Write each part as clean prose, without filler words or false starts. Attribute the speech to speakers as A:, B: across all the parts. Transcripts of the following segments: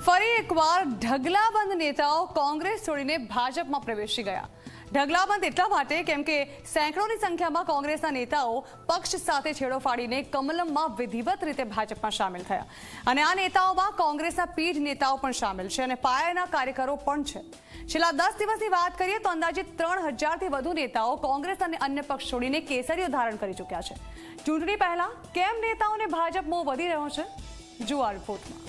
A: ફરી એકવાર ઢગલાબંધ નેતાઓ કોંગ્રેસ છોડીને ભાજપમાં પ્રવેશી ગયા। ઢગલાબંધ એટલા માટે કેમ કે સેંકડોની સંખ્યામાં કોંગ્રેસના નેતાઓ પક્ષ સાથે છેડો ફાડીને કમલમમાં વિધિવત રીતે ભાજપમાં સામેલ થયા અને આ નેતાઓમાં કોંગ્રેસના પીઢ નેતાઓ પણ સામેલ છે અને પાયાના કાર્યકરો પણ છે। છેલ્લા 10 દિવસની વાત કરીએ તો અંદાજિત 3000થી વધુ નેતાઓ કોંગ્રેસ અને અન્ય પક્ષ છોડીને કેસરીઓ ધારણ કરી ચૂક્યા છે। ચૂંટણી પહેલા કેમ નેતાઓને ભાજપ મોહ વધી રહ્યો છે, જુઓ આ રિપોર્ટમાં।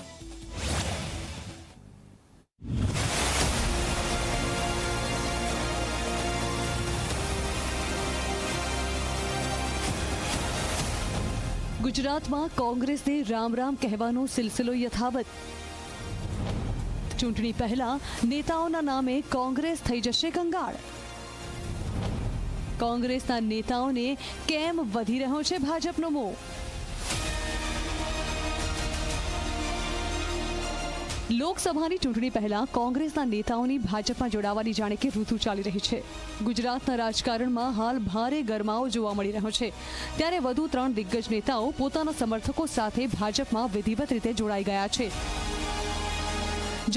A: ગુજરાતમાં કોંગ્રેસને રામ રામ કહેવાનો સિલસિલો યથાવત। ચૂંટણી પહેલા નેતાઓના નામે કોંગ્રેસ થઈ જશે કંગાળ। કોંગ્રેસના નેતાઓને કેમ વધી રહ્યો છે ભાજપનો મોહ? લોકસભાની ચૂંટણી પહેલા કોંગ્રેસના નેતાઓની ભાજપમાં જોડાવાની જાણે કે ઋતુ ચાલી રહી છે। ગુજરાતના રાજકારણમાં હાલ ભારે ગરમાવો જોવા મળી રહ્યો છે, ત્યારે વધુ 3 દિગ્ગજ નેતાઓ પોતાના સમર્થકો સાથે ભાજપમાં વિધિવત રીતે જોડાઈ ગયા છે।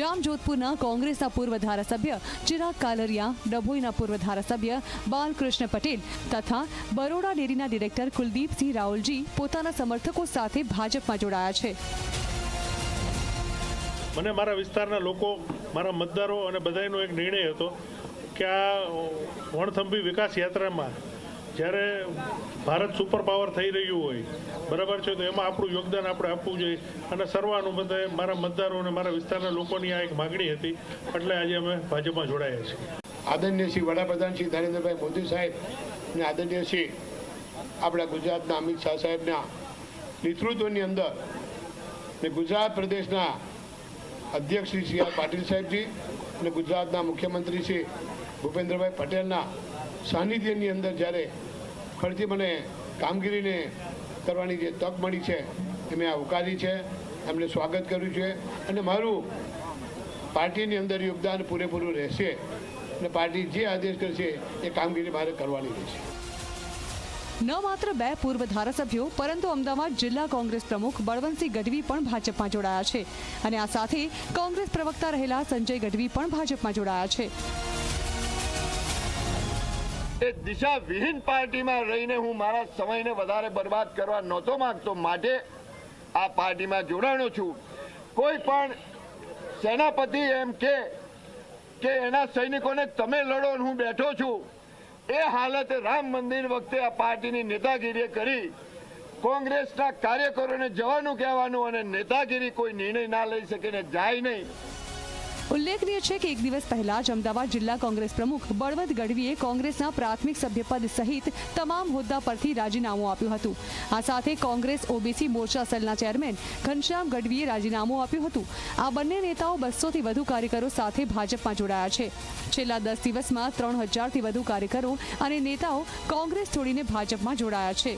A: જામજોધપુરના કોંગ્રેસના પૂર્વ ધારાસભ્ય ચિરાગ કાલરિયા, ડભોઈના પૂર્વ ધારાસભ્ય બાલકૃષ્ણ પટેલ તથા બરોડા ડેરીના ડિરેક્ટર કુલદીપસિંહ રાવલજી પોતાના સમર્થકો સાથે ભાજપમાં જોડાયા છે।
B: મને મારા વિસ્તારના લોકો, મારા મતદારો અને બધાનો એક નિર્ણય હતો કે આ વણથંભી વિકાસ યાત્રામાં જ્યારે ભારત સુપર પાવર થઈ રહ્યું હોય, બરાબર છે, તો એમાં આપણું યોગદાન આપણે આપવું જોઈએ અને સર્વાનુમતે મારા મતદારો અને મારા વિસ્તારના લોકોની આ એક માગણી હતી, એટલે આજે અમે ભાજપમાં જોડાયા છીએ।
C: આદરણીય શ્રી વડાપ્રધાન શ્રી નરેન્દ્રભાઈ મોદી સાહેબ અને આદરણીય શ્રી આપણા ગુજરાતના અમિત શાહ સાહેબના નેતૃત્વની અંદર ને ગુજરાત પ્રદેશના અધ્યક્ષ શ્રી સી આર પાટીલ સાહેબજી અને ગુજરાતના મુખ્યમંત્રી શ્રી ભૂપેન્દ્રભાઈ પટેલના સાનિધ્યની અંદર જ્યારે ફરીથી મને કામગીરીને કરવાની જે તક મળી છે એ મેં આવકારી છે, એમને સ્વાગત કર્યું છે અને મારું પાર્ટીની અંદર યોગદાન પૂરેપૂરું રહેશે અને પાર્ટી જે આદેશ કરશે એ કામગીરી મારે કરવાની રહેશે।
A: ન માત્ર 2 પૂર્વ ધારાસભ્યો પરંતુ અમદાવાદ જિલ્લા કોંગ્રેસ પ્રમુખ બળવંતસિંહ ગઢવી પણ ભાજપમાં જોડાયા છે અને આ સાથે કોંગ્રેસ પ્રવક્તા રહેલા સંજય ગઢવી પણ ભાજપમાં જોડાયા છે।
D: દિશા વિહીન પાર્ટીમાં રહીને હું મારા સમયને વધારે બરબાદ કરવા નહોતો માંગતો, માટે આ પાર્ટીમાં જોડાણો છું। કોઈ પણ સેનાપતિ એમ કે એના સૈનિકોને તમે લડો, હું બેઠો છું, એ હાલતે રામ મંદિર વખતે આ પાર્ટીની નેતાગીરી કરી કોંગ્રેસના કાર્યકરોને જવાનું કહેવાનું અને નેતાગીરી કોઈ નિર્ણય ના લઈ શકે ને જાય નહીં।
A: ઉલ્લેખનીય છે કે એક દિવસ પહેલા જ અમદાવાદ જિલ્લા કોંગ્રેસ પ્રમુખ બળવંત ગઢવીએ કોંગ્રેસના પ્રાથમિક સભ્યપદ સહિત તમામ હોદ્દા પરથી રાજીનામું આપ્યું હતું। આ સાથે કોંગ્રેસ ઓબીસી મોરચા સેલના ચેરમેન ઘનશ્યામ ગઢવીએ રાજીનામું આપ્યું હતું। આ બંને નેતાઓ 200થી વધુ કાર્યકરો સાથે ભાજપમાં જોડાયા છે। છેલ્લા 10 દિવસમાં 3000થી વધુ કાર્યકરો અને નેતાઓ કોંગ્રેસ છોડીને ભાજપમાં જોડાયા છે।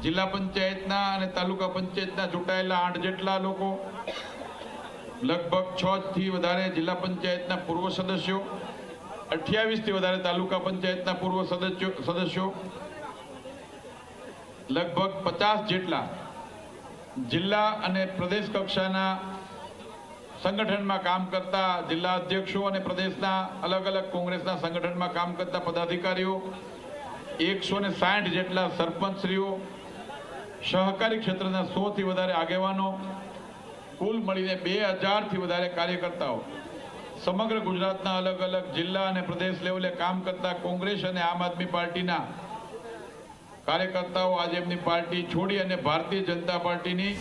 E: જિલ્લા પંચાયતના અને તાલુકા પંચાયતના ચૂંટાયેલા 8 જેટલા લોકો, લગભગ 6 થી વધારે જિલ્લા પંચાયતના પૂર્વ સદસ્યો, 28 થી વધારે તાલુકા પંચાયતના પૂર્વ સદસ્યો, લગભગ 50 જેટલા જિલ્લા અને પ્રદેશ કક્ષાના સંગઠનમાં કામ કરતા જિલ્લા અધ્યક્ષો અને પ્રદેશના અલગ અલગ કોંગ્રેસના સંગઠનમાં કામ કરતા પદાધિકારીઓ, 160 જેટલા સરપંચશ્રીઓ, સહકારી ક્ષેત્રના 100 થી વધારે આગેવાનો, કુલ મળીને 2000થી વધારે કાર્યકર્તાઓ સમગ્ર ગુજરાતના અલગ અલગ જિલ્લા અને પ્રદેશ લેવલે કામ કરતા કોંગ્રેસ અને આમ આદમી પાર્ટીના કાર્યકર્તાઓ આજે એમની પાર્ટી છોડી અને ભારતીય જનતા પાર્ટીની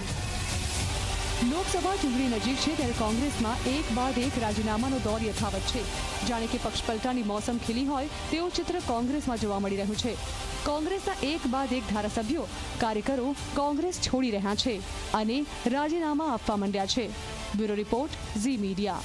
A: લોકસભા ચૂંટણી નજીક છે ત્યારે કોંગ્રેસમાં એક બાદ એક રાજીનામાનો દોર યથાવત છે। જાણે કે પક્ષપલટાની મોસમ ખીલી હોય તેવું ચિત્ર કોંગ્રેસમાં જોવા મળી રહ્યું છે। કોંગ્રેસના એક બાદ એક ધારાસભ્યો, કાર્યકરો કોંગ્રેસ છોડી રહ્યા છે અને રાજીનામા આપવા માંડ્યા છે। Bureau report, Zee media.